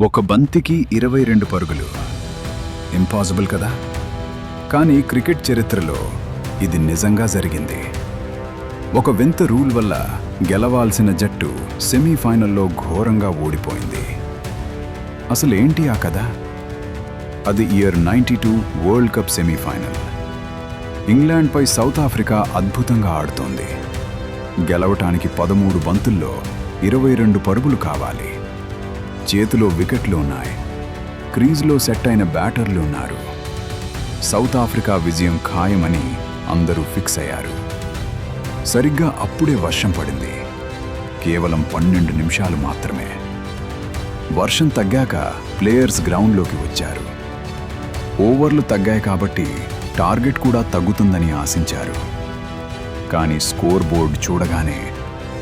ఒక బంతికి 22 పరుగులు. ఇంపాసిబుల్ కదా? కానీ క్రికెట్ చరిత్రలో ఇది నిజంగా జరిగింది. ఒక వింత రూల్ వల్ల గెలవాల్సిన జట్టు సెమీఫైనల్లో ఘోరంగా ఓడిపోయింది. అసలేంటి ఆ కథ? అది ఇయర్ 92 వరల్డ్ కప్ సెమీఫైనల్. ఇంగ్లాండ్పై సౌత్ ఆఫ్రికా అద్భుతంగా ఆడుతోంది. గెలవటానికి 13 బంతుల్లో 22 పరుగులు కావాలి. చేతిలో వికెట్లు ఉన్నాయి. క్రీజ్లో సెట్ అయిన బ్యాటర్లు ఉన్నారు. సౌత్ ఆఫ్రికా విజయం ఖాయమని అందరూ ఫిక్స్ అయ్యారు. సరిగ్గా అప్పుడే వర్షం పడింది. కేవలం 12 నిమిషాలు మాత్రమే. వర్షం తగ్గాక ప్లేయర్స్ గ్రౌండ్లోకి వచ్చారు. ఓవర్లు తగ్గాయి కాబట్టి టార్గెట్ కూడా తగ్గుతుందని ఆశించారు. కానీ స్కోర్ బోర్డు చూడగానే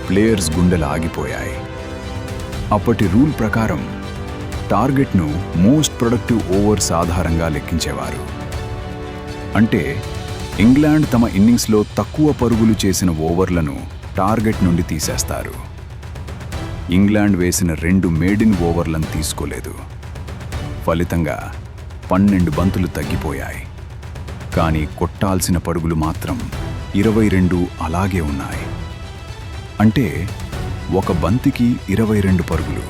ప్లేయర్స్ గుండెలు ఆగిపోయాయి. అప్పటి రూల్ ప్రకారం టార్గెట్ను మోస్ట్ ప్రొడక్టివ్ ఓవర్స్ ఆధారంగా లెక్కించేవారు. అంటే ఇంగ్లాండ్ తమ ఇన్నింగ్స్లో తక్కువ పరుగులు చేసిన ఓవర్లను టార్గెట్ నుండి తీసేస్తారు. ఇంగ్లాండ్ వేసిన 2 మేడిన్ ఓవర్లను తీసుకోలేదు. ఫలితంగా 12 బంతులు తగ్గిపోయాయి. కానీ కొట్టాల్సిన పరుగులు మాత్రం 22 అలాగే ఉన్నాయి. అంటే ఒక బంతికి 22 పరుగులు.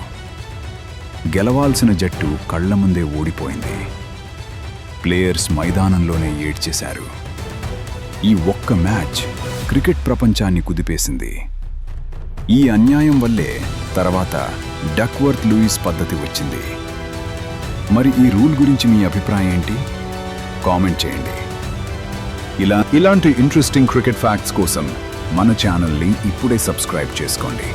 గెలవాల్సిన జట్టు కళ్ల ముందే ఓడిపోయింది. ప్లేయర్స్ మైదానంలోనే ఏడ్చేశారు. ఈ ఒక్క మ్యాచ్ క్రికెట్ ప్రపంచాన్ని కుదిపేసింది. ఈ అన్యాయం వల్లే తర్వాత డక్వర్త్ లూయిస్ పద్ధతి వచ్చింది. మరి ఈ రూల్ గురించి మీ అభిప్రాయం ఏంటి? కామెంట్ చేయండి. ఇలాంటి ఇంట్రెస్టింగ్ క్రికెట్ ఫ్యాక్ట్స్ కోసం మన ఛానల్ని ఇప్పుడే సబ్స్క్రైబ్ చేసుకోండి.